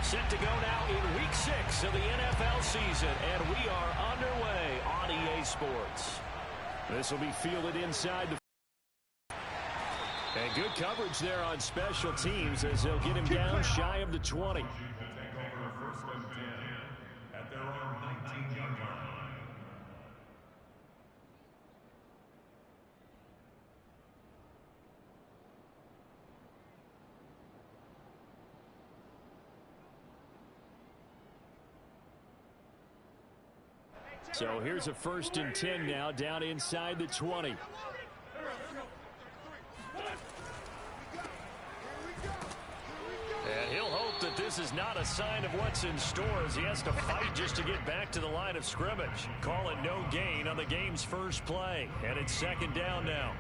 Set to go now in week 6 of the NFL season, and we are underway on EA Sports. This will be fielded inside the... And good coverage there on special teams as they'll get him down shy of the 20. So here's a 1st and 10 now down inside the 20. And he'll hope that this is not a sign of what's in store as he has to fight just to get back to the line of scrimmage. Call it no gain on the game's first play. And it's 2nd down now.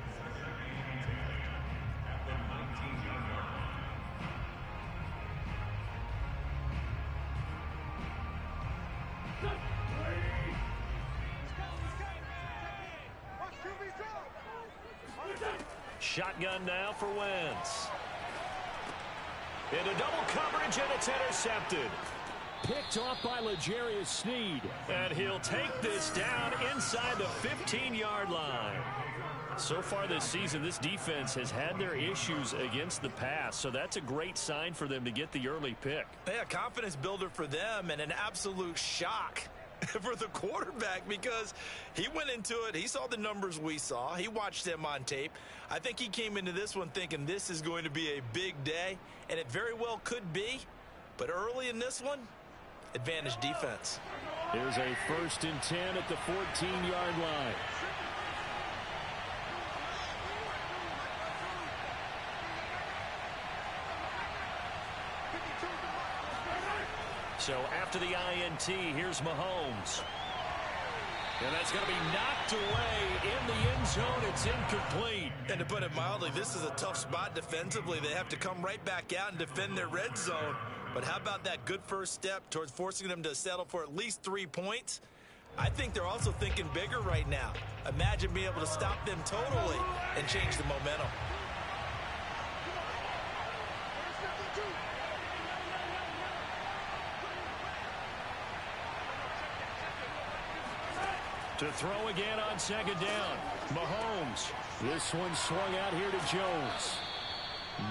Shotgun now for Wentz. Into double coverage, and it's intercepted. Picked off by L'Jarius Sneed. And he'll take this down inside the 15-yard line. So far this season, this defense has had their issues against the pass, so that's a great sign for them to get the early pick. Yeah, confidence builder for them and an absolute shock for the quarterback because he went into it. He saw the numbers we saw. He watched them on tape. I think he came into this one thinking this is going to be a big day, and it very well could be. But early in this one, advantage defense. Here's a 1st and 10 at the 14-yard line. So after the INT, here's Mahomes. And that's going to be knocked away in the end zone. It's incomplete. And to put it mildly, this is a tough spot defensively. They have to come right back out and defend their red zone. But how about that good first step towards forcing them to settle for at least 3 points? I think they're also thinking bigger right now. Imagine being able to stop them totally and change the momentum. To throw again on 2nd down. Mahomes. This one swung out here to Jones.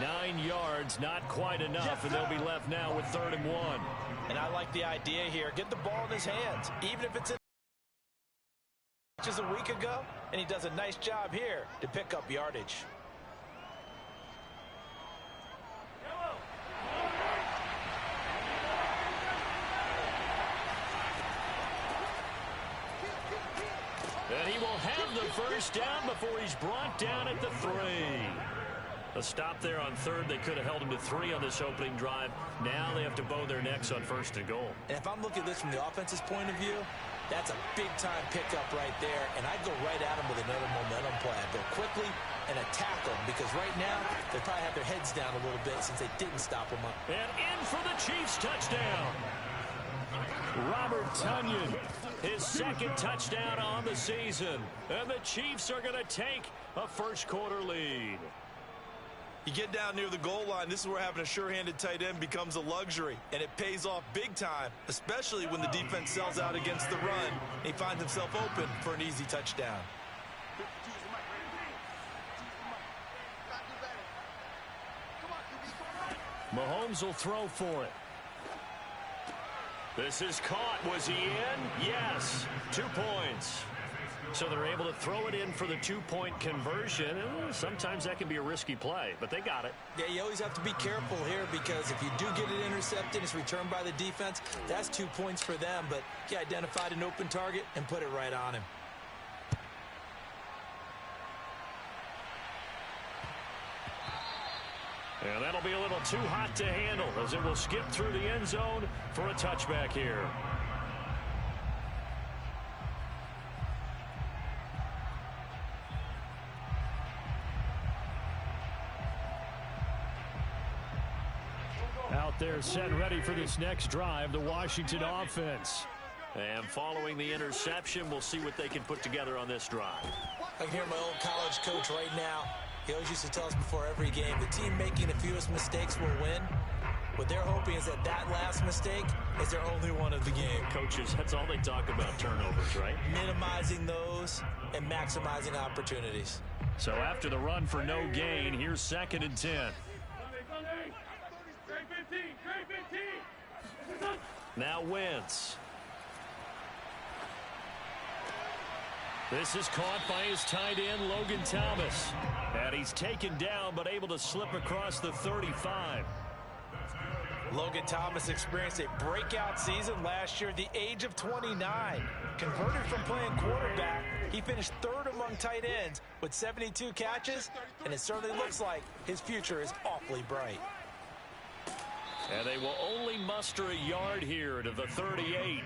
9 yards, not quite enough, and they'll be left now with 3rd and 1. And I like the idea here. Get the ball in his hands, even if it's in just a week ago, and he does a nice job here to pick up yardage. And he will have the 1st down before he's brought down at the 3. A stop there on 3rd. They could have held him to 3 on this opening drive. Now they have to bow their necks on 1st and goal. And if I'm looking at this from the offense's point of view, that's a big-time pickup right there. And I'd go right at him with another momentum play. I'd go quickly and attack them because right now they probably have their heads down a little bit since they didn't stop them up. And in for the Chiefs touchdown. Robert Tonyan, his 2nd touchdown on the season. And the Chiefs are going to take a first-quarter lead. You get down near the goal line, this is where having a sure-handed tight end becomes a luxury, and it pays off big time, especially when the defense sells out against the run. He finds himself open for an easy touchdown. Mahomes will throw for it. This is caught. Was he in? Yes. 2 points. So they're able to throw it in for the 2-point conversion. Sometimes that can be a risky play, but they got it. Yeah, you always have to be careful here because if you do get it intercepted, it's returned by the defense. That's 2 points for them, but he identified an open target and put it right on him. And that'll be a little too hot to handle as it will skip through the end zone for a touchback here. Out there set ready for this next drive, the Washington offense. And following the interception, we'll see what they can put together on this drive. I can hear my old college coach right now. He always used to tell us before every game, the team making the fewest mistakes will win. What they're hoping is that last mistake is their only one of the game. Coaches, that's all they talk about, turnovers, right? Minimizing those and maximizing opportunities. So after the run for no gain, here's 2nd and 10. Now Wentz. This is caught by his tight end, Logan Thomas. And he's taken down, but able to slip across the 35. Logan Thomas experienced a breakout season last year at the age of 29. Converted from playing quarterback, he finished 3rd among tight ends with 72 catches, and it certainly looks like his future is awfully bright. And they will only muster a yard here to the 38.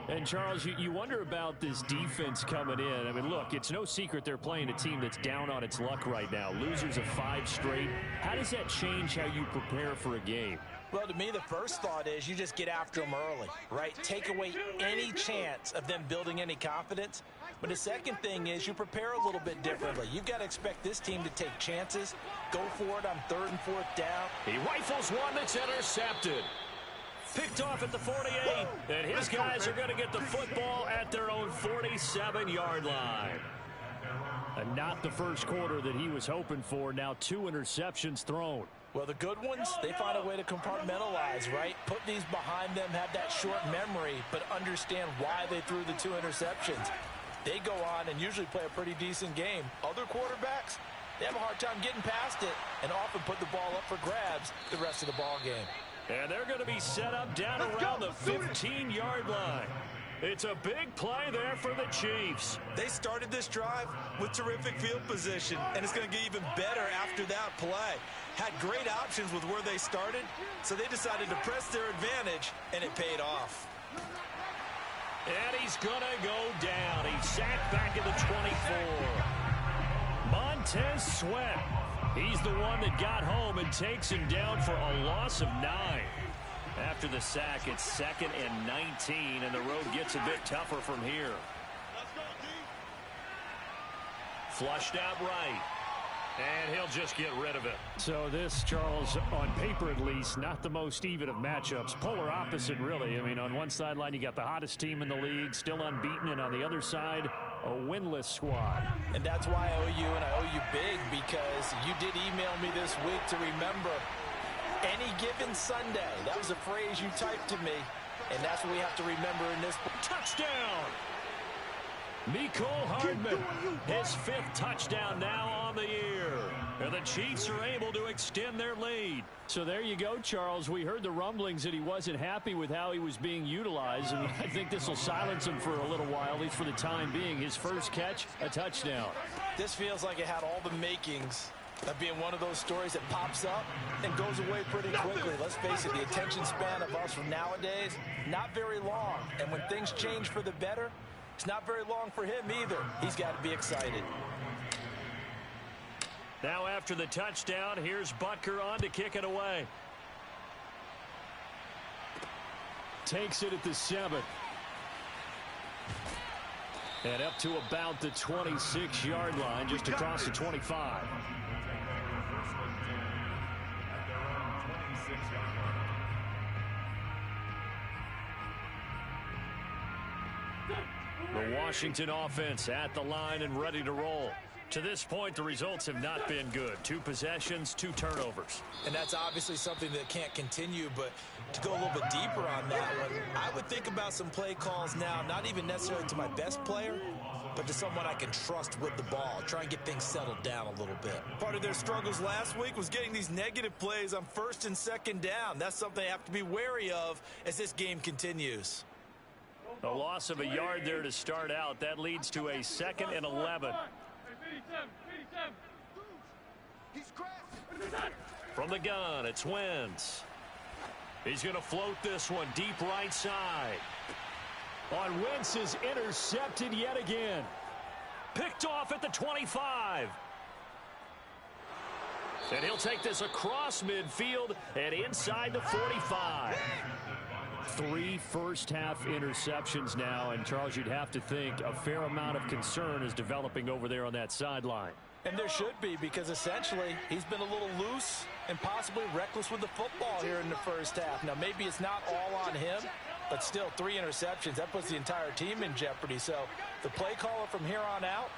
And, Charles, you wonder about this defense coming in. I mean, look, it's no secret they're playing a team that's down on its luck right now. Losers of 5 straight. How does that change how you prepare for a game? Well, to me, the first thought is you just get after them early, right? Take away any chance of them building any confidence. But the second thing is you prepare a little bit differently. You've got to expect this team to take chances, go for it on 3rd and 4th down. He rifles one that's intercepted. Picked off at the 48, and his guys are going to get the football at their own 47-yard line. And not the first quarter that he was hoping for. Now 2 interceptions thrown. Well, the good ones, they find a way to compartmentalize, right? Put these behind them, have that short memory, but understand why they threw the 2 interceptions. They go on and usually play a pretty decent game. Other quarterbacks, they have a hard time getting past it and often put the ball up for grabs the rest of the ball game. And they're going to be set up down around the 15-yard line. It's a big play there for the Chiefs. They started this drive with terrific field position, and it's going to get even better after that play. Had great options with where they started, so they decided to press their advantage, and it paid off. And he's going to go down. He's sacked back at the 24. Montez Sweat. He's the one that got home and takes him down for a loss of 9. After the sack, it's 2nd and 19, and the road gets a bit tougher from here. Flushed out right. And he'll just get rid of it. So this, Charles, on paper at least, not the most even of matchups. Polar opposite, really. I mean, on one sideline, you got the hottest team in the league, still unbeaten, and on the other side, a winless squad. And that's why I owe you, and I owe you big, because you did email me this week to remember any given Sunday. That was a phrase you typed to me, and that's what we have to remember in this. Touchdown! Mecole Hardman, his 5th touchdown now on the year. And the Chiefs are able to extend their lead. So there you go, Charles. We heard the rumblings that he wasn't happy with how he was being utilized, and I think this will silence him for a little while, at least for the time being. His first catch, a touchdown. This feels like it had all the makings of being one of those stories that pops up and goes away pretty quickly. Let's face it, the attention span of us from nowadays, not very long. And when things change for the better, it's not very long for him either. He's got to be excited. Now after the touchdown, here's Butker on to kick it away. Takes it at the 7. And up to about the 26-yard line, just across the 25. The Washington offense at the line and ready to roll. To this point, the results have not been good. 2 possessions, 2 turnovers. And that's obviously something that can't continue, but to go a little bit deeper on that one, I would think about some play calls now, not even necessarily to my best player, but to someone I can trust with the ball. Try and get things settled down a little bit. Part of their struggles last week was getting these negative plays on 1st and 2nd down. That's something they have to be wary of as this game continues. A loss of a yard there to start out. That leads to a 2nd and 11. From the gun, it's Wentz. He's going to float this one deep right side. On Wentz is intercepted yet again. Picked off at the 25. And he'll take this across midfield and inside the 45. 3 first-half interceptions now, and Charles, you'd have to think a fair amount of concern is developing over there on that sideline. And there should be, because essentially he's been a little loose and possibly reckless with the football here in the first half. Now, maybe it's not all on him, but still 3 interceptions. That puts the entire team in jeopardy. So the play caller from here on out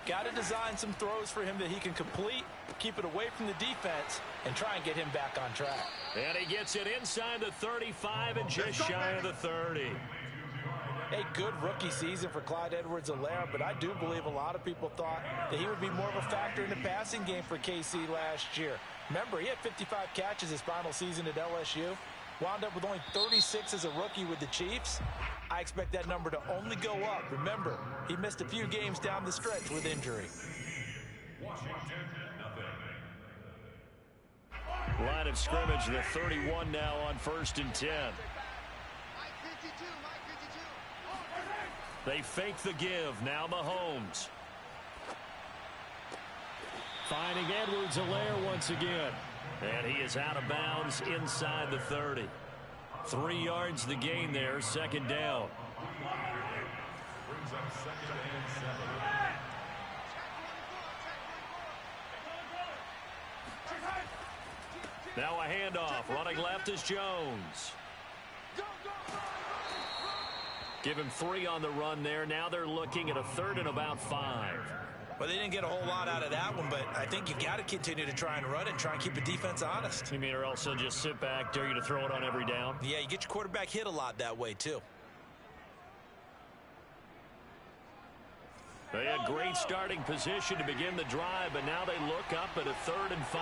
got to design some throws for him that he can complete, keep it away from the defense, and try and get him back on track. And he gets it inside the 35 and just shy of the 30. A good rookie season for Clyde Edwards-Helaire, but I do believe a lot of people thought that he would be more of a factor in the passing game for KC last year. Remember, he had 55 catches his final season at LSU, wound up with only 36 as a rookie with the Chiefs. I expect that number to only go up. Remember, he missed a few games down the stretch with injury. Line of scrimmage, the 31 now on 1st and 10. They fake the give. Now Mahomes. Finding Edwards-Helaire once again. And he is out of bounds inside the 30. 3 yards the gain there. 2nd down. Now a handoff. Running left is Jones. Give him 3 on the run there. Now they're looking at a 3rd and about 5. Well, they didn't get a whole lot out of that one, but I think you got to continue to try and run and try and keep the defense honest. You mean, or else they'll just sit back, dare you to throw it on every down? Yeah, you get your quarterback hit a lot that way, too. They had great starting position to begin the drive, but now they look up at a 3rd and 5.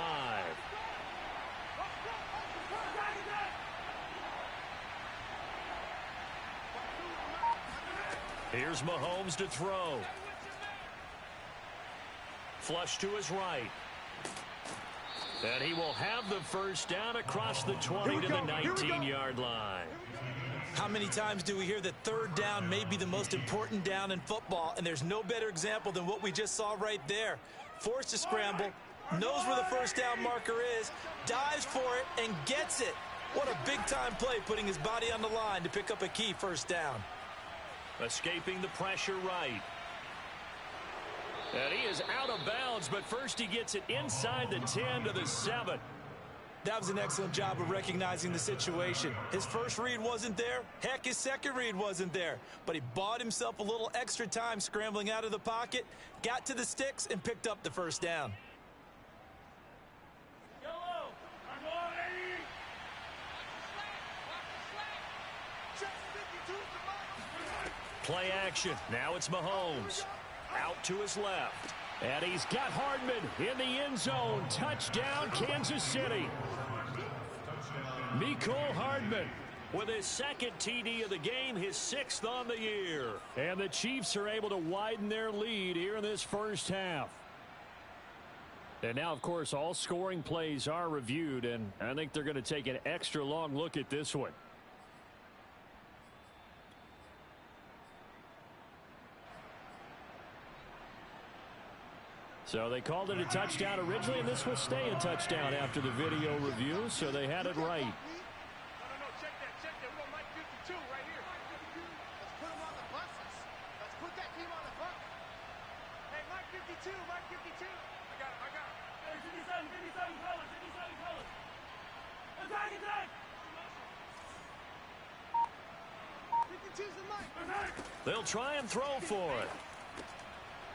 Here's Mahomes to throw. Flush to his right. And he will have the first down across the 20 to the 19-yard line. How many times do we hear that 3rd down may be the most important down in football, and there's no better example than what we just saw right there. Forced to scramble, knows where the first down marker is, dives for it, and gets it. What a big-time play, putting his body on the line to pick up a key first down. Escaping the pressure right. And he is out of bounds, but first he gets it inside the 10 to the 7. That was an excellent job of recognizing the situation. His first read wasn't there. Heck, his second read wasn't there. But he bought himself a little extra time scrambling out of the pocket, got to the sticks, and picked up the first down. Play action. Now it's Mahomes. Out to his left. And he's got Hardman in the end zone. Touchdown, Kansas City. Mecole Hardman with his 2nd TD of the game, his 6th on the year. And the Chiefs are able to widen their lead here in this first half. And now, of course, all scoring plays are reviewed, and I think they're going to take an extra long look at this one. So they called it a touchdown originally, and this will stay a touchdown after the video review, so they had it right. No, check that. We want Mike 52 right here. Let's put him on the buses. Let's put that team on the bus. Hey, Mike 52, Mike 52. I got him. 57 colors. Attack. 52's the Mike. They'll try and throw for it.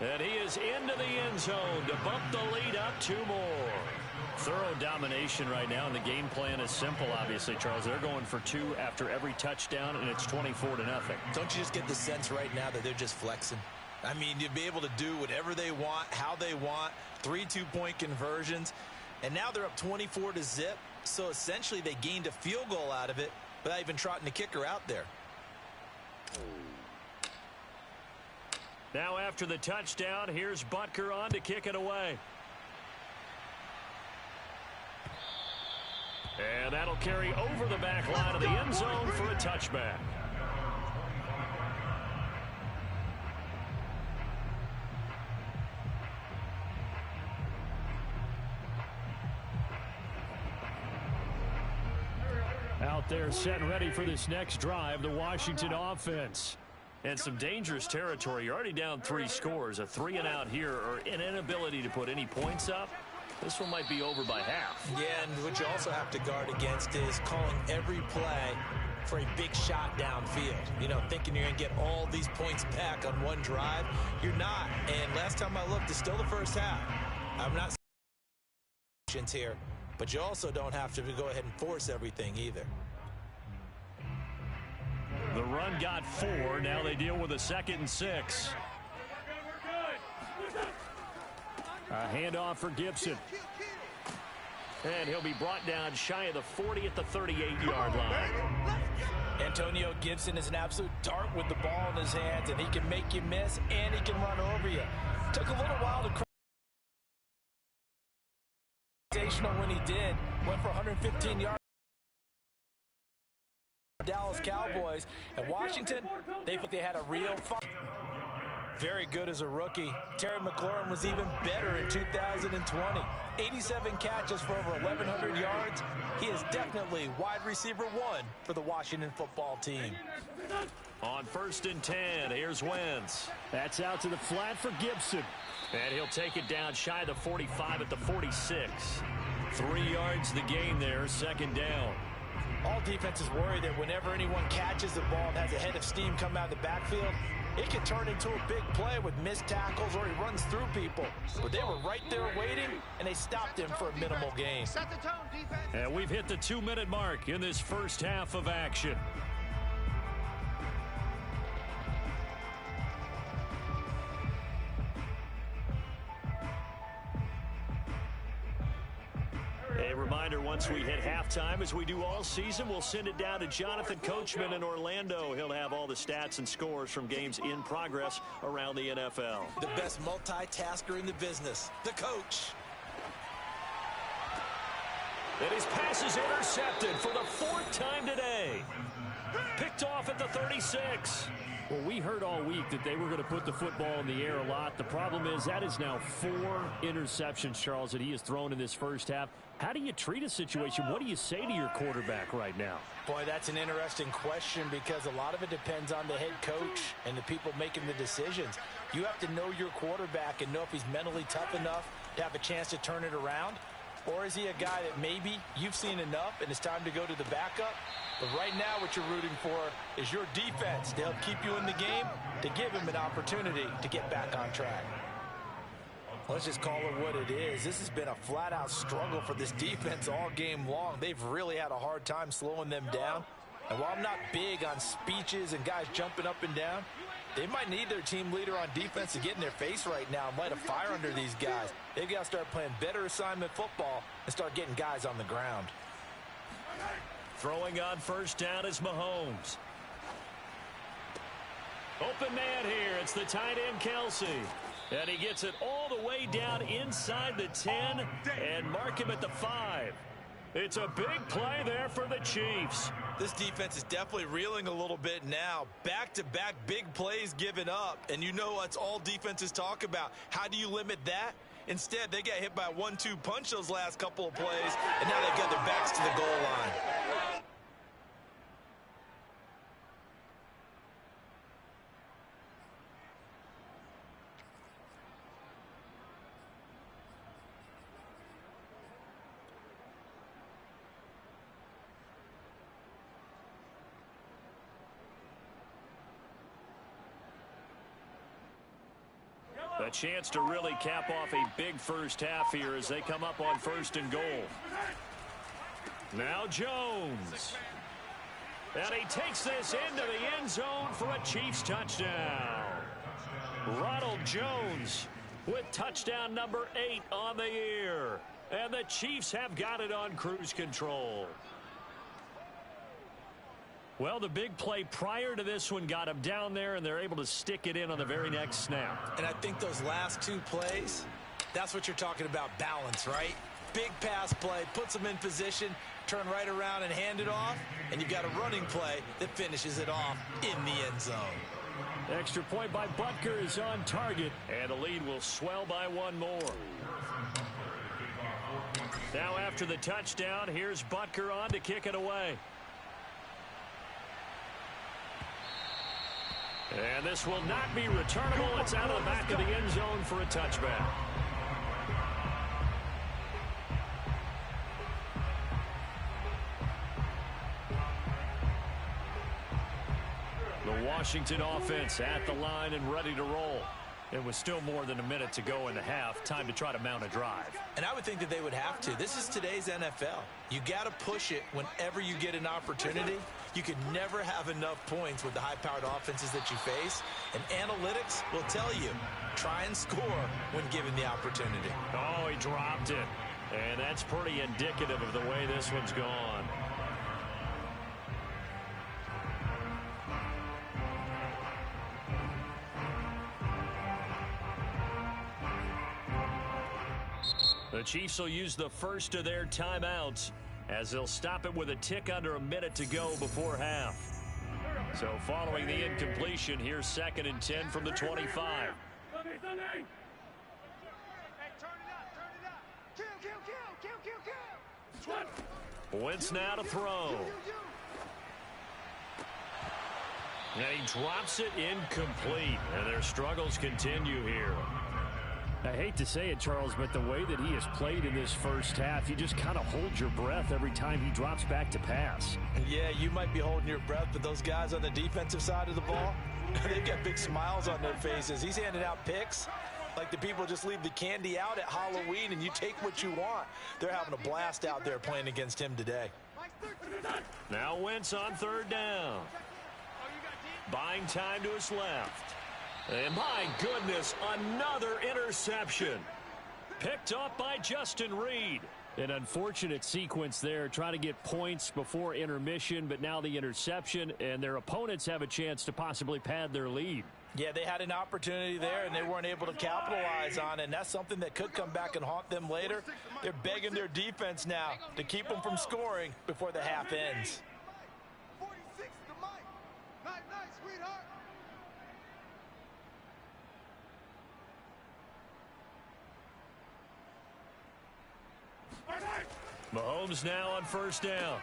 And he is into the end zone to bump the lead up 2 more. Thorough domination right now, and the game plan is simple, obviously, Charles. They're going for 2 after every touchdown, and it's 24-0. Don't you just get the sense right now that they're just flexing? I mean, you'd be able to do whatever they want, how they want, 3 two-point conversions, and now they're up 24-0. So essentially they gained a field goal out of it without even trotting the kicker out there. Now after the touchdown, here's Butker on to kick it away. And that'll carry over the back line of the end zone for a touchback. Out there set and ready for this next drive, the Washington offense. And some dangerous territory. You're already down 3 scores. A 3-and-out here or an inability to put any points up. This one might be over by half. Yeah, and what you also have to guard against is calling every play for a big shot downfield. You know, thinking you're going to get all these points back on one drive. You're not. And last time I looked, it's still the first half. I'm not here, but you also don't have to go ahead and force everything either. The run got 4. Now they deal with a 2nd and 6. A handoff for Gibson. And he'll be brought down shy of the 40 at the 38-yard line. Antonio Gibson is an absolute dart with the ball in his hands, and he can make you miss, and he can run over you. Took a little while to when he did. Went for 115 yards. Dallas Cowboys and Washington, they think they had a real fight. Very good as a rookie. Terry McLaurin was even better in 2020. 87 catches for over 1,100 yards. He is definitely wide receiver 1 for the Washington football team. On 1st and 10, here's Wentz. That's out to the flat for Gibson. And he'll take it down shy of the 45 at the 46. 3 yards the gain there, 2nd down. All defenses worry that whenever anyone catches the ball and has a head of steam come out of the backfield, it can turn into a big play with missed tackles or he runs through people. But they were right there waiting, and they stopped him for a minimal gain. Set the tone, defense. And we've hit the 2-minute mark in this first half of action. A reminder, once we hit halftime, as we do all season, we'll send it down to Jonathan Coachman in Orlando. He'll have all the stats and scores from games in progress around the NFL. The best multitasker in the business, the coach. And his pass is intercepted for the 4th time today. Picked off at the 36. Well, we heard all week that they were going to put the football in the air a lot. The problem is that is now 4 interceptions, Charles, that he has thrown in this first half. How do you treat a situation? What do you say to your quarterback right now? Boy, that's an interesting question because a lot of it depends on the head coach and the people making the decisions. You have to know your quarterback and know if he's mentally tough enough to have a chance to turn it around. Or is he a guy that maybe you've seen enough and it's time to go to the backup? But right now what you're rooting for is your defense to help keep you in the game, to give him an opportunity to get back on track. Let's just call it what it is. This has been a flat-out struggle for this defense all game long. They've really had a hard time slowing them down. And while I'm not big on speeches and guys jumping up and down, they might need their team leader on defense to get in their face right now and light a fire under these guys. They've got to start playing better assignment football and start getting guys on the ground. Throwing on 1st down is Mahomes. Open man here. It's the tight end, Kelsey. And he gets it all the way down inside the 10 and mark him at the 5. It's a big play there for the Chiefs. This defense is definitely reeling a little bit now. Back-to-back big plays given up. And you know that's all defenses talk about. How do you limit that? Instead, they got hit by a 1-2 punch those last couple of plays, and now they've got their backs to the goal line. A chance to really cap off a big first half here as they come up on 1st and goal. Now Jones. And he takes this into the end zone for a Chiefs touchdown. Ronald Jones with touchdown number 8 on the year. And the Chiefs have got it on cruise control. Well, the big play prior to this one got him down there, and they're able to stick it in on the very next snap. And I think those last 2 plays, that's what you're talking about, balance, right? Big pass play, puts them in position, turn right around and hand it off, and you've got a running play that finishes it off in the end zone. Extra point by Butker is on target, and the lead will swell by 1 more. Now after the touchdown, here's Butker on to kick it away. And this will not be returnable. It's out of the back of the end zone for a touchback. The Washington offense at the line and ready to roll. It was still more than a minute to go in the half. Time to try to mount a drive. And I would think that they would have to. This is today's NFL. You got to push it whenever you get an opportunity. You could never have enough points with the high-powered offenses that you face. And analytics will tell you, try and score when given the opportunity. Oh, he dropped it. And that's pretty indicative of the way this one's gone. The Chiefs will use the first of their timeouts as they'll stop it with a tick under a minute to go before half. So following the incompletion, here's 2nd and 10 from the 25. Hey, turn it up, turn it up. Kill. Wentz now to throw. And he drops it incomplete. And their struggles continue here. I hate to say it, Charles, but the way that he has played in this first half, you just kind of hold your breath every time he drops back to pass. Yeah, you might be holding your breath, but those guys on the defensive side of the ball, they've got big smiles on their faces. He's handing out picks like the people just leave the candy out at Halloween and you take what you want. They're having a blast out there playing against him today. Now Wentz on 3rd down. Buying time to his left. And my goodness, another interception. Picked up by Justin Reed. An unfortunate sequence there, trying to get points before intermission, but now the interception, and their opponents have a chance to possibly pad their lead. Yeah, they had an opportunity there, and they weren't able to capitalize on it, and that's something that could come back and haunt them later. They're begging their defense now to keep them from scoring before the half ends. 46 to Mike. Nice, sweetheart. Mahomes now on 1st down.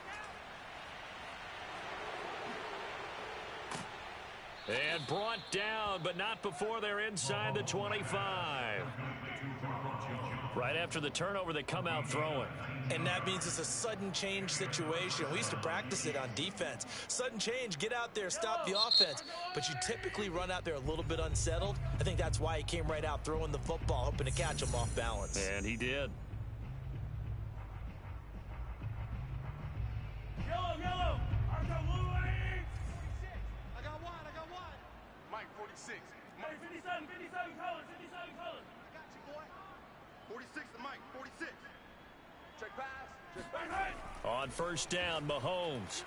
And brought down, but not before they're inside the 25. Right after the turnover, they come out throwing. And that means it's a sudden change situation. We used to practice it on defense. Sudden change, get out there, stop the offense. But you typically run out there a little bit unsettled. I think that's why he came right out throwing the football, hoping to catch him off balance. And he did. Yellow. I got one. Mike, 46. Mike, 57 colors. I got you, boy. 46 to Mike, 46. Check pass. On 1st down, Mahomes.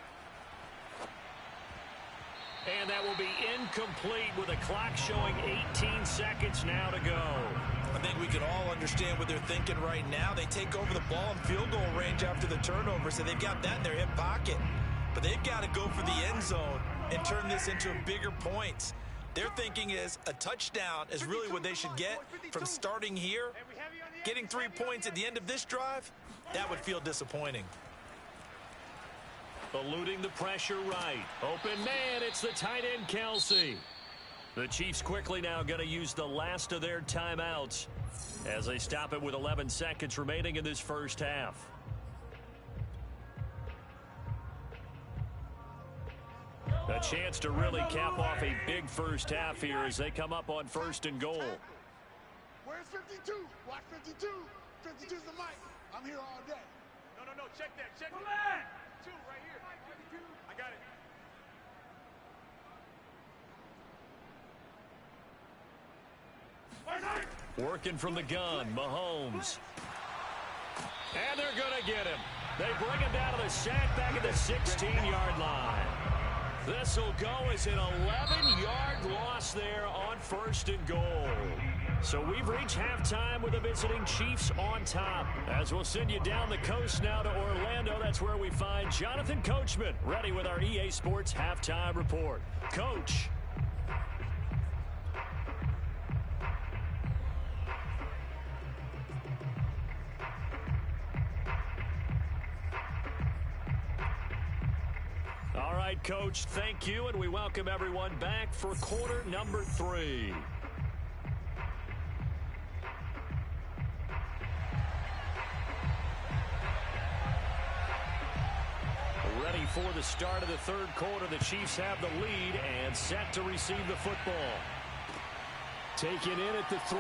And that will be incomplete with a clock showing 18 seconds now to go. I think we can all understand what they're thinking right now. They take over the ball in field goal range after the turnover, so they've got that in their hip pocket. But they've got to go for the end zone and turn this into bigger points. Their thinking is a touchdown is really what they should get from starting here. Getting 3 points at the end of this drive, that would feel disappointing. Eluding the pressure right. Open man, it's the tight end, Kelsey. The Chiefs quickly now going to use the last of their timeouts as they stop it with 11 seconds remaining in this first half. A chance to really cap off a big first half here as they come up on 1st and goal. Where's 52? Watch 52. 52's the mic. I'm here all day. No. Check that. Come on. 2 right here. 52. I got it. Working from the gun, Mahomes. And they're going to get him. They bring him down to the sack back at the 16-yard line. This will go as an 11-yard loss there on 1st and goal. So we've reached halftime with the visiting Chiefs on top. As we'll send you down the coast now to Orlando, that's where we find Jonathan Coachman ready with our EA Sports Halftime Report. Coach. All right, Coach, thank you, and we welcome everyone back for quarter number 3. Ready for the start of the third quarter. The Chiefs have the lead and set to receive the football. Taken in at the 3.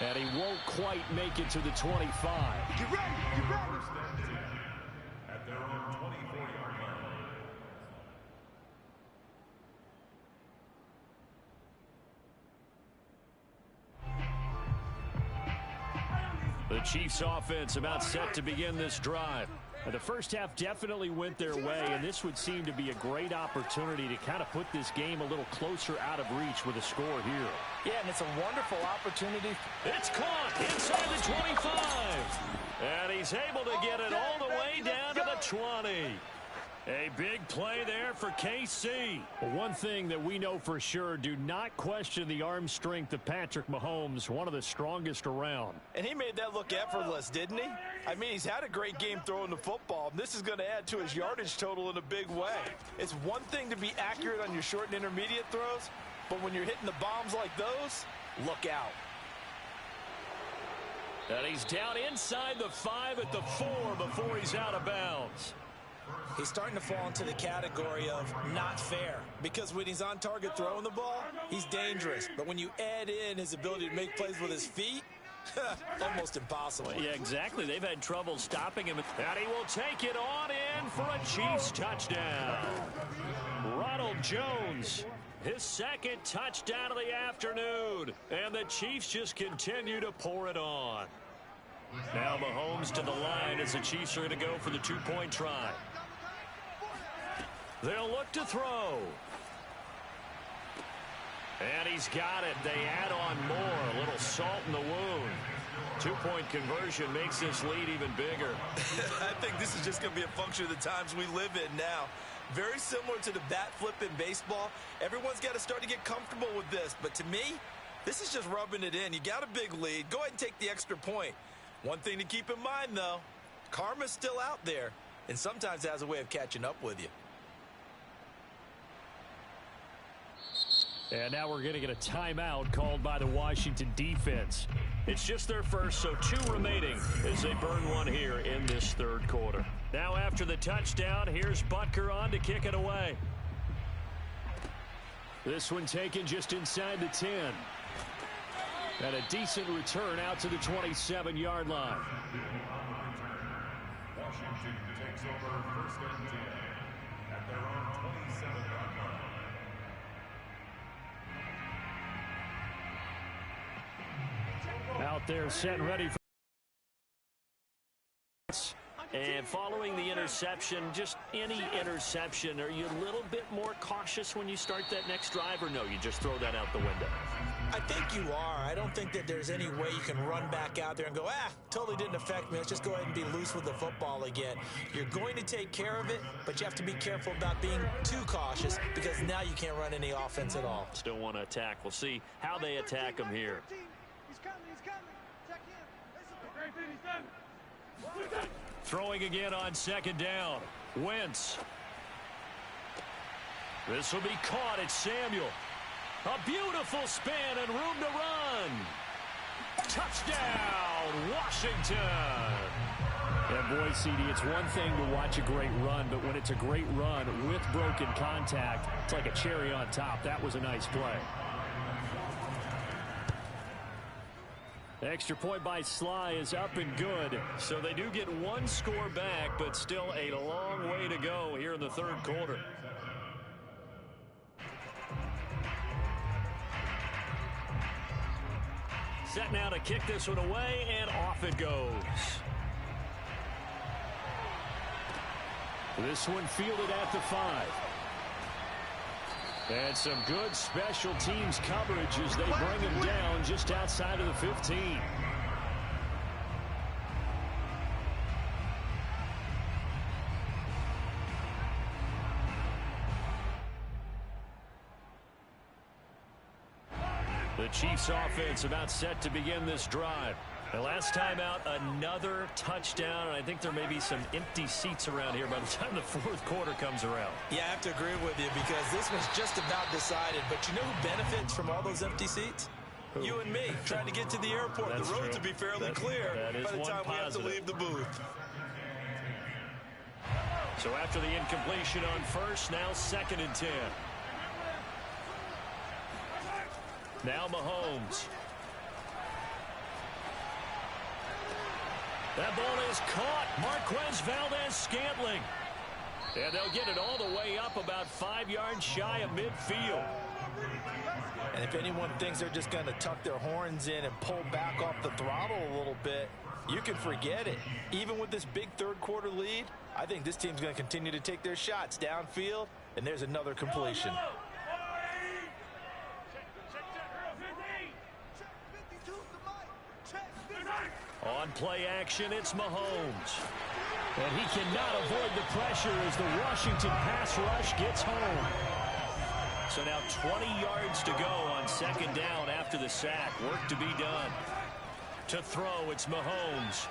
And he won't quite make it to the 25. Get ready, get ready. At their own 24-yard line. The Chiefs offense about set to begin this drive. The first half definitely went their way, and this would seem to be a great opportunity to kind of put this game a little closer out of reach with a score here. Yeah, and it's a wonderful opportunity. It's caught inside the 25. And he's able to get it all the way down to the 20. A big play there for KC. One thing that we know for sure, do not question the arm strength of Patrick Mahomes, one of the strongest around. And he made that look effortless, didn't he? I mean, he's had a great game throwing the football, and this is going to add to his yardage total in a big way. It's one thing to be accurate on your short and intermediate throws, but when you're hitting the bombs like those, look out. And he's down inside the 5 at the 4 before he's out of bounds. He's starting to fall into the category of not fair, because when he's on target throwing the ball, he's dangerous. But when you add in his ability to make plays with his feet, almost impossible. Yeah, exactly. They've had trouble stopping him. And he will take it on in for a Chiefs touchdown. Ronald Jones, his second touchdown of the afternoon. And the Chiefs just continue to pour it on. Now Mahomes to the line as the Chiefs are going to go for the 2-point try. They'll look to throw. And he's got it. They add on more. A little salt in the wound. 2-point conversion makes this lead even bigger. I think this is just going to be a function of the times we live in now. Very similar to the bat flip in baseball. Everyone's got to start to get comfortable with this. But to me, this is just rubbing it in. You got a big lead. Go ahead and take the extra point. One thing to keep in mind, though, karma's still out there, and sometimes it has a way of catching up with you. And now we're going to get a timeout called by the Washington defense. It's just their first, so 2 remaining as they burn one here in this third quarter. Now after the touchdown, here's Butker on to kick it away. This one taken just inside the 10. And a decent return out to the 27-yard line. Washington takes over first and 10 at their own 27-yard line. Out there set and ready for. And following the interception, just any interception, are you a little bit more cautious when you start that next drive, or no, you just throw that out the window? I think you are. I don't think that there's any way you can run back out there and go, totally didn't affect me. Let's just go ahead and be loose with the football again. You're going to take care of it, but you have to be careful about being too cautious, because now you can't run any offense at all. Still want to attack. We'll see how they attack him here. He's coming, he's coming. Check in. Throwing again on second down. Wentz. This will be caught. It's Samuel. A beautiful spin and room to run. Touchdown, Washington. Yeah, boy, CD, it's one thing to watch a great run, but when it's a great run with broken contact, it's like a cherry on top. That was a nice play. Extra point by Sly is up and good. So they do get one score back, but still a long way to go here in the third quarter. Set now to kick this one away, and off it goes. This one fielded at the 5. And some good special teams coverage as they bring him down just outside of the 15. The Chiefs offense about set to begin this drive. The last time out, another touchdown, and I think there may be some empty seats around here by the time the fourth quarter comes around. Yeah, I have to agree with you because this one's just about decided. But you know who benefits from all those empty seats? Who? You and me, trying to get to the airport. That's the roads true. will be fairly clear by the time we have to leave the booth. So after the incompletion on first, now 2nd and 10. Now Mahomes. That ball is caught. Marquez Valdez-Scantling. And they'll get it all the way up about 5 yards shy of midfield. And if anyone thinks they're just going to tuck their horns in and pull back off the throttle a little bit, you can forget it. Even with this big third-quarter lead, I think this team's going to continue to take their shots downfield, and there's another completion. On play action, it's Mahomes. And he cannot avoid the pressure as the Washington pass rush gets home. So now 20 yards to go on 2nd down after the sack. Work to be done. To throw, it's Mahomes.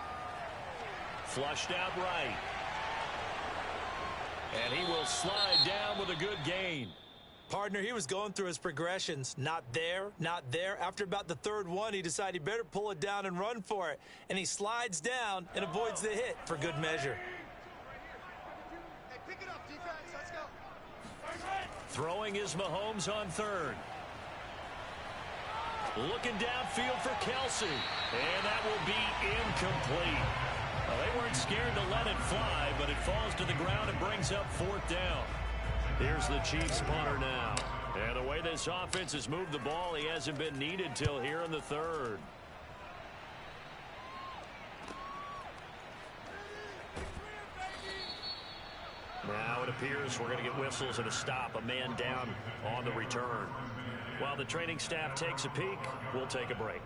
Flushed out right. And he will slide down with a good gain. Partner, he was going through his progressions. Not there, not there. After about the third one, he decided he better pull it down and run for it. And he slides down and avoids the hit for good measure. Hey, pick it up, defense. Let's go. Throwing is Mahomes on 3rd. Looking downfield for Kelsey. And that will be incomplete. Well, they weren't scared to let it fly, but it falls to the ground and brings up 4th down. Here's the Chiefs punter now. And the way this offense has moved the ball, he hasn't been needed till here in the 3rd. Now it appears we're going to get whistles and a stop, a man down on the return. While the training staff takes a peek, we'll take a break.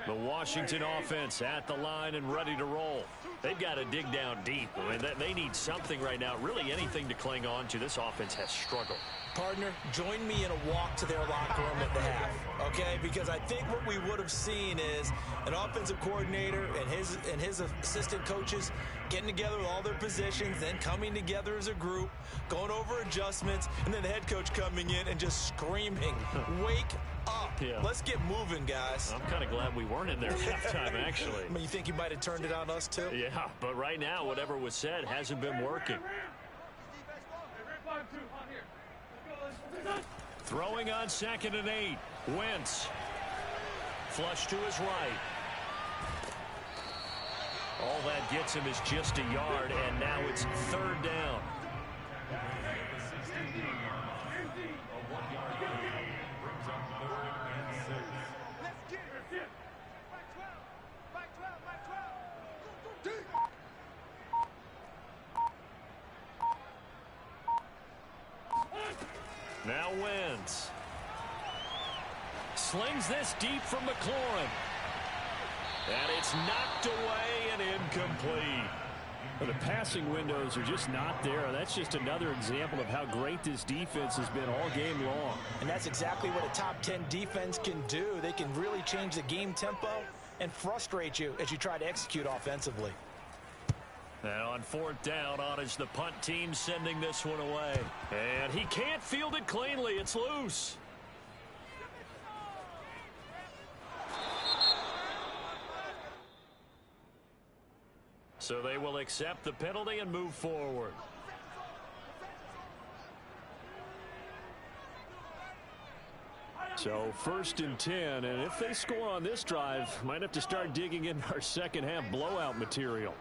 The Washington offense at the line and ready to roll. They've got to dig down deep. I mean, they need something right now, really anything to cling on to. This offense has struggled. Partner, join me in a walk to their locker room at the half, okay? Because I think what we would have seen is an offensive coordinator and his assistant coaches getting together with all their positions, then coming together as a group, going over adjustments, and then the head coach coming in and just screaming, wake up. Yeah. Let's get moving, guys. I'm kind of glad we weren't in there at halftime, actually. I mean, you think he might have turned it on us, too? Yeah, but right now, whatever was said hasn't been working. Throwing on 2nd and 8. Wentz. Flush to his right. All that gets him is just a yard, and now it's 3rd down. Now Wentz. Slings this deep from McLaurin. And it's knocked away and incomplete. Well, the passing windows are just not there. That's just another example of how great this defense has been all game long. And that's exactly what a top 10 defense can do. They can really change the game tempo and frustrate you as you try to execute offensively. And on 4th down, on is the punt team sending this one away. And he can't field it cleanly. It's loose. So they will accept the penalty and move forward. So 1st and 10, and if they score on this drive, might have to start digging in our second half blowout material.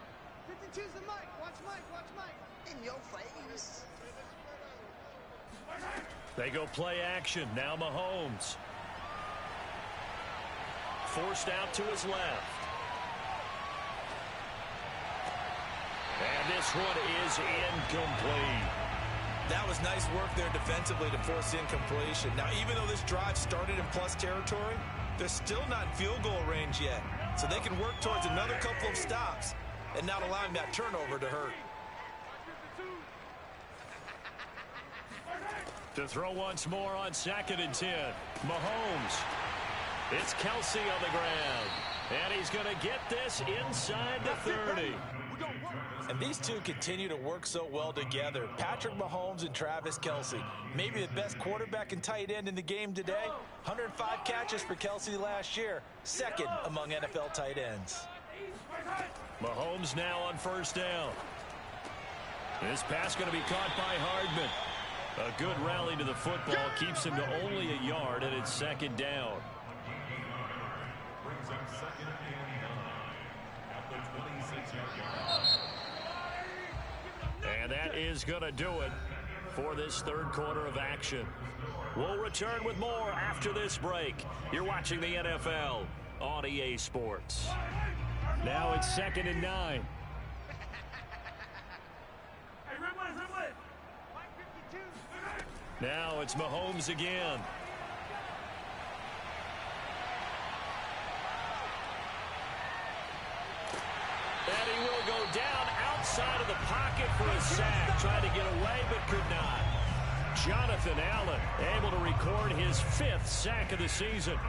52's the mic. Watch Mike. Watch Mike. In your face. They go play action. Now Mahomes. Forced out to his left. And this one is incomplete. That was nice work there defensively to force incompletion. Now, even though this drive started in plus territory, they're still not in field goal range yet. So they can work towards another couple of stops and not allowing that turnover to hurt. To throw once more on 2nd and 10. Mahomes. It's Kelsey on the ground. And he's going to get this inside the 30. And these two continue to work so well together. Patrick Mahomes and Travis Kelsey. Maybe the best quarterback and tight end in the game today. 105 catches for Kelsey last year. Second among NFL tight ends. Mahomes now on 1st down. This pass going to be caught by Hardman. A good rally to the football keeps him to only a yard, and it's 2nd down. Brings up 2nd and 9 at the 26-yard line. And that is going to do it for this 3rd quarter of action. We'll return with more after this break. You're watching the NFL on EA Sports. Now it's 2nd and 9. Now it's Mahomes again. And he will go down outside of the pocket for a sack. Tried to get away but could not. Jonathan Allen able to record his 5th sack of the season.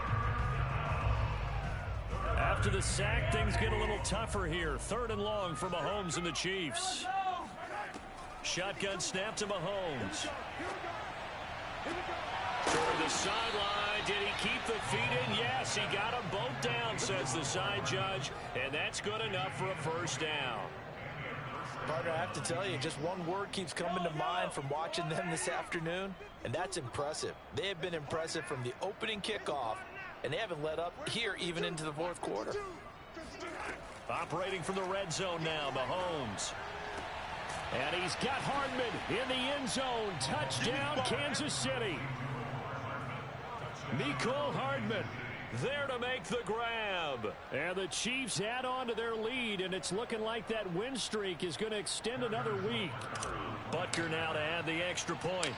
After the sack, things get a little tougher here. 3rd and long for Mahomes and the Chiefs. Shotgun snap to Mahomes. Toward the sideline. Did he keep the feet in? Yes, he got them both down, says the side judge. And that's good enough for a 1st down. Partner, I have to tell you, just one word keeps coming to mind from watching them this afternoon, and that's impressive. They have been impressive from the opening kickoff, and they haven't let up here even into the 4th quarter. Operating from the red zone now, Mahomes. And he's got Hardman in the end zone. Touchdown, Kansas City. Mecole Hardman there to make the grab. And the Chiefs add on to their lead, and it's looking like that win streak is going to extend another week. Butker now to add the extra point.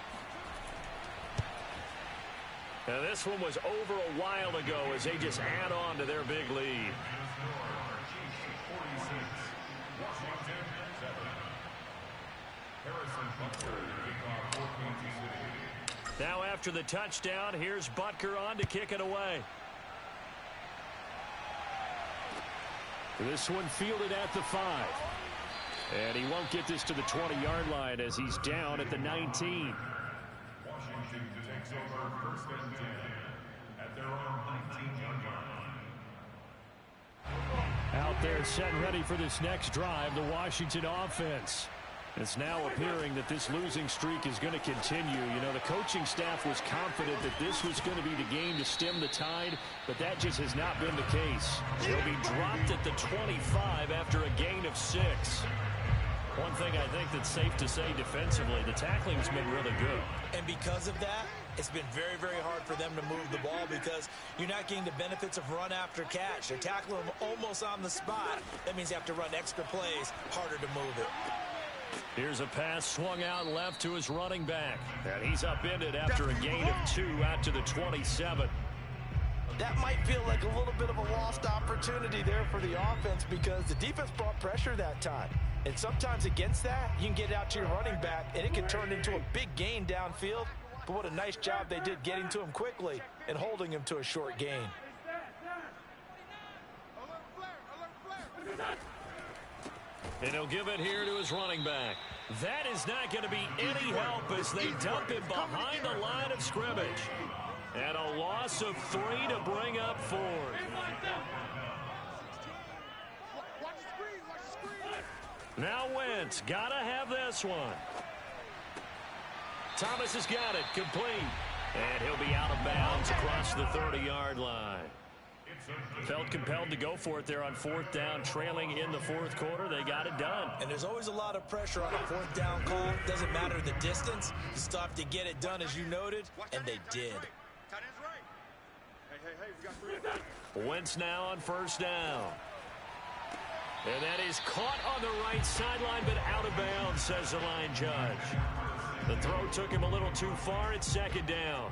And this one was over a while ago as they just add on to their big lead. Now after the touchdown, here's Butker on to kick it away. This one fielded at the 5. And he won't get this to the 20-yard line as he's down at the 19. Washington takes over 1st and 10 at their own 19-yard line. Out there set and ready for this next drive, the Washington offense. It's now appearing that this losing streak is going to continue. You know, the coaching staff was confident that this was going to be the game to stem the tide, but that just has not been the case. He'll be dropped at the 25 after a gain of 6. One thing I think that's safe to say defensively, the tackling's been really good. And because of that, it's been very, very hard for them to move the ball because you're not getting the benefits of run after catch. They're tackling them almost on the spot. That means you have to run extra plays, harder to move it. Here's a pass swung out left to his running back. And he's upended after a gain of 2 out to the 27. That might feel like a little bit of a lost opportunity there for the offense because the defense brought pressure that time. And sometimes against that, you can get out to your running back, and it can turn into a big gain downfield. But what a nice job they did getting to him quickly and holding him to a short gain. And he'll give it here to his running back. That is not going to be any help as they dump him behind the line of scrimmage. And a loss of 3 to bring up 4. Now Wentz, gotta have this one. Thomas has got it, complete. And he'll be out of bounds across the 30-yard line. Felt compelled to go for it there on 4th down, trailing in the 4th quarter. They got it done. And there's always a lot of pressure on a 4th down call. Doesn't matter the distance. You still have to get it done, as you noted, and they did. Wentz now on 1st down. And that is caught on the right sideline, but out of bounds, says the line judge. The throw took him a little too far. It's 2nd down.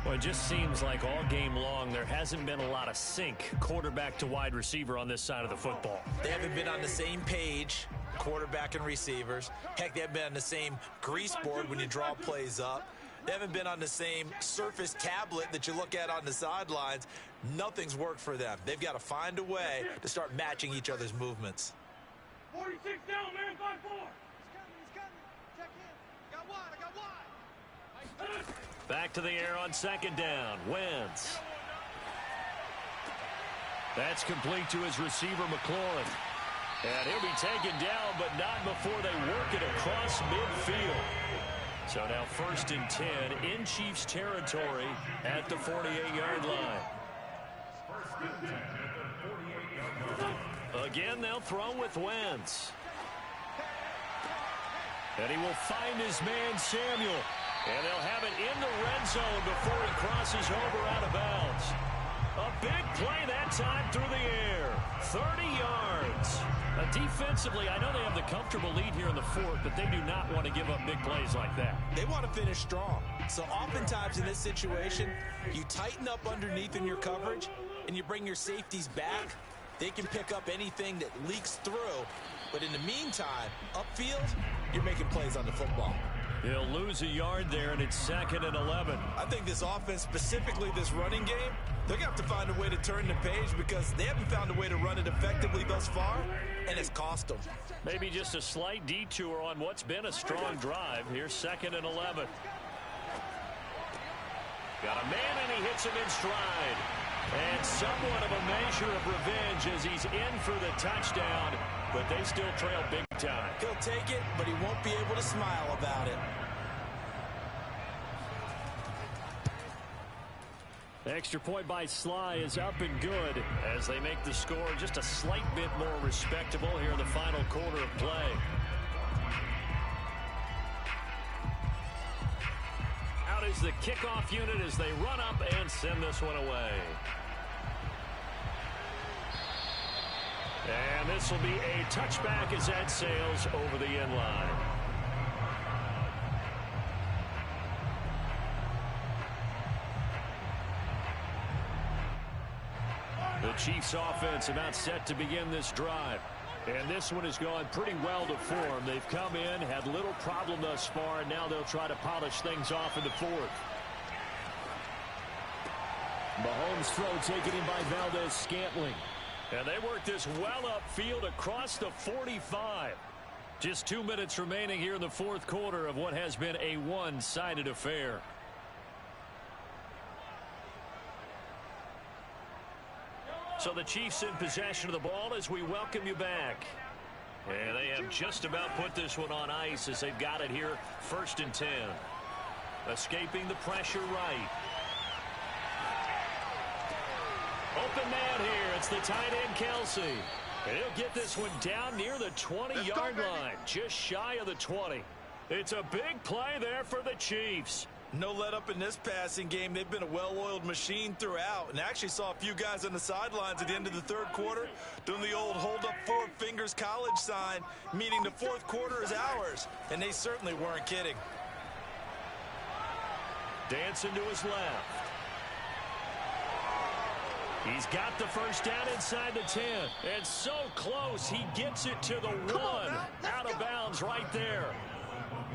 Well, it just seems like all game long there hasn't been a lot of sync quarterback to wide receiver on this side of the football. They haven't been on the same page, quarterback and receivers. Heck, they haven't been on the same grease board when you draw plays up. They haven't been on the same surface tablet that you look at on the sidelines. Nothing's worked for them. They've got to find a way to start matching each other's movements. 46 down, man, 5-4. He's coming. Check in. I got wide. Back to the air on second down. Wentz. That's complete to his receiver, McLaurin. And he'll be taken down, but not before they work it across midfield. So now 1st and 10 in Chiefs territory at the 48-yard line. Again, they'll throw with Wentz. And he will find his man, Samuel. And they'll have it in the red zone before he crosses over out of bounds. A big play that time through the air. 30 yards. Defensively, I know they have the comfortable lead here in the 4th, but they do not want to give up big plays like that. They want to finish strong. So oftentimes in this situation, you tighten up underneath in your coverage, and you bring your safeties back. They can pick up anything that leaks through. But in the meantime, upfield, you're making plays on the football. He'll lose a yard there, and it's 2nd and 11. I think this offense, specifically this running game, they're going to have to find a way to turn the page because they haven't found a way to run it effectively thus far, and it's cost them. Maybe just a slight detour on what's been a strong drive. Here's 2nd and 11. Got a man, and he hits him in stride. And somewhat of a measure of revenge as he's in for the touchdown, but they still trail big time. He'll take it, but he won't be able to smile about it. Extra point by Sly is up and good as they make the score just a slight bit more respectable here in the final quarter of play. Out is the kickoff unit as they run up and send this one away. And this will be a touchback as that sails over the end line. The Chiefs offense about set to begin this drive. And this one has gone pretty well to form. They've come in, had little problem thus far, and now they'll try to polish things off in the 4th. Mahomes' throw taken in by Valdez-Scantling. And they work this well upfield across the 45. Just 2 minutes remaining here in the 4th quarter of what has been a one-sided affair. So the Chiefs in possession of the ball as we welcome you back. And they have just about put this one on ice as they've got it here 1st and 10. Escaping the pressure right. Open man here. It's the tight end, Kelsey. And he'll get this one down near the 20-yard line. Just shy of the 20. It's a big play there for the Chiefs. No let up in this passing game. They've been a well-oiled machine throughout. And actually saw a few guys on the sidelines at the end of the 3rd quarter doing the old hold up 4 fingers college sign, meaning the 4th quarter is ours. And they certainly weren't kidding. Dancing to his left. He's got the first down inside the 10. And so close, he gets it to the 1. Out of bounds right there.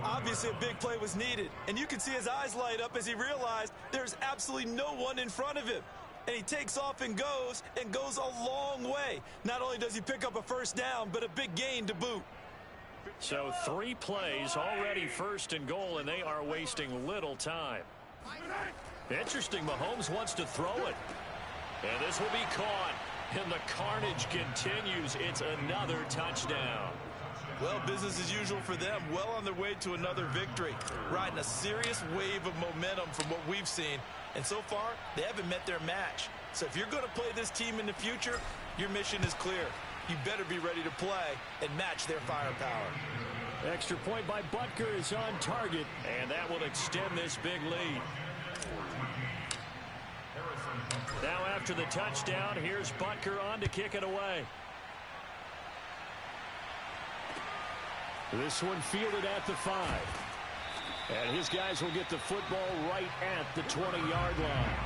Obviously, a big play was needed. And you can see his eyes light up as he realized there's absolutely no one in front of him. And he takes off and goes a long way. Not only does he pick up a first down, but a big gain to boot. So 3 plays, already 1st and goal, and they are wasting little time. Interesting, Mahomes wants to throw it. And this will be caught. And the carnage continues. It's another touchdown. Well, business as usual for them. Well on their way to another victory. Riding a serious wave of momentum from what we've seen. And so far, they haven't met their match. So if you're going to play this team in the future, your mission is clear. You better be ready to play and match their firepower. Extra point by Butker is on target. And that will extend this big lead. Now after the touchdown, here's Butker on to kick it away. This one fielded at the 5. And his guys will get the football right at the 20-yard line.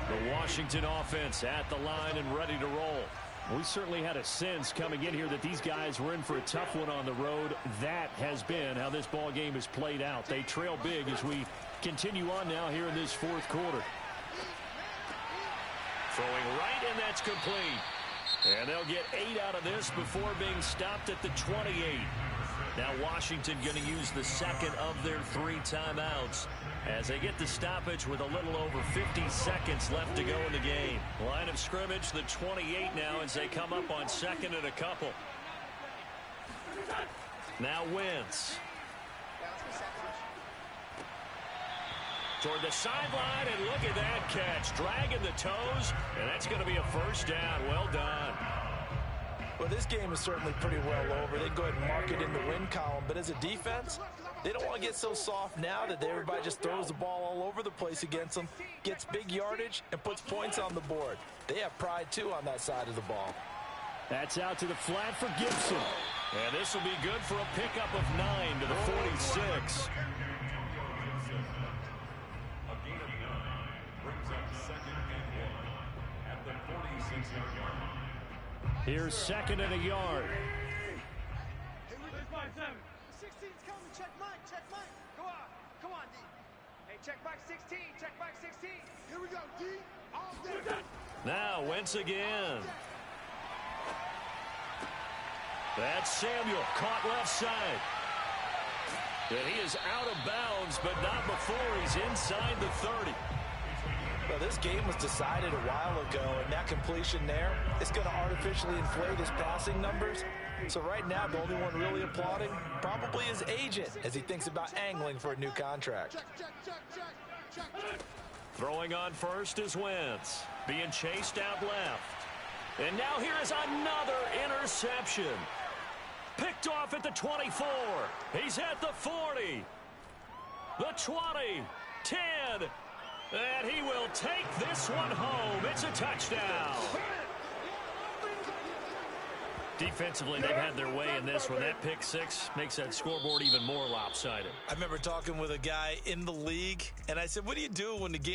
The The Washington offense at the line and ready to roll. We certainly had a sense coming in here that these guys were in for a tough one on the road. That has been how this ball game has played out. They trail big as we continue on now here in this fourth quarter. Throwing right, and that's complete. And they'll get 8 out of this before being stopped at the 28. Now Washington going to use the second of their 3 timeouts as they get the stoppage with a little over 50 seconds left to go in the game. Line of scrimmage, the 28 now as they come up on second and a couple. Now Wentz. Toward the sideline, and look at that catch. Dragging the toes, and that's going to be a first down. Well done. Well, this game is certainly pretty well over. They can go ahead and mark it in the win column. But as a defense, they don't want to get so soft now that everybody just throws the ball all over the place against them, gets big yardage, and puts points on the board. They have pride, too, on that side of the ball. That's out to the flat for Gibson. And this will be good for a pickup of 9 to the 46. Here's second and a yard. 16's coming. Check Mike. Check Mike. Go on. Come on, D. Hey, check Mike 16. Check Mike 16. Here we go, D. All day. Now Wentz again. That's Samuel caught left side. And he is out of bounds, but not before he's inside the 30. Well, this game was decided a while ago, and that completion there is going to artificially inflate his passing numbers. So right now, the only one really applauding probably his agent as he thinks about angling for a new contract. Throwing on first is Wentz. Being chased out left. And now here is another interception. Picked off at the 24. He's at the 40. The 20. 10. And he will take this one home. It's a touchdown. Defensively, they've had their way in this one. That pick six makes that scoreboard even more lopsided. I remember talking with a guy in the league, and I said, what do you do when the game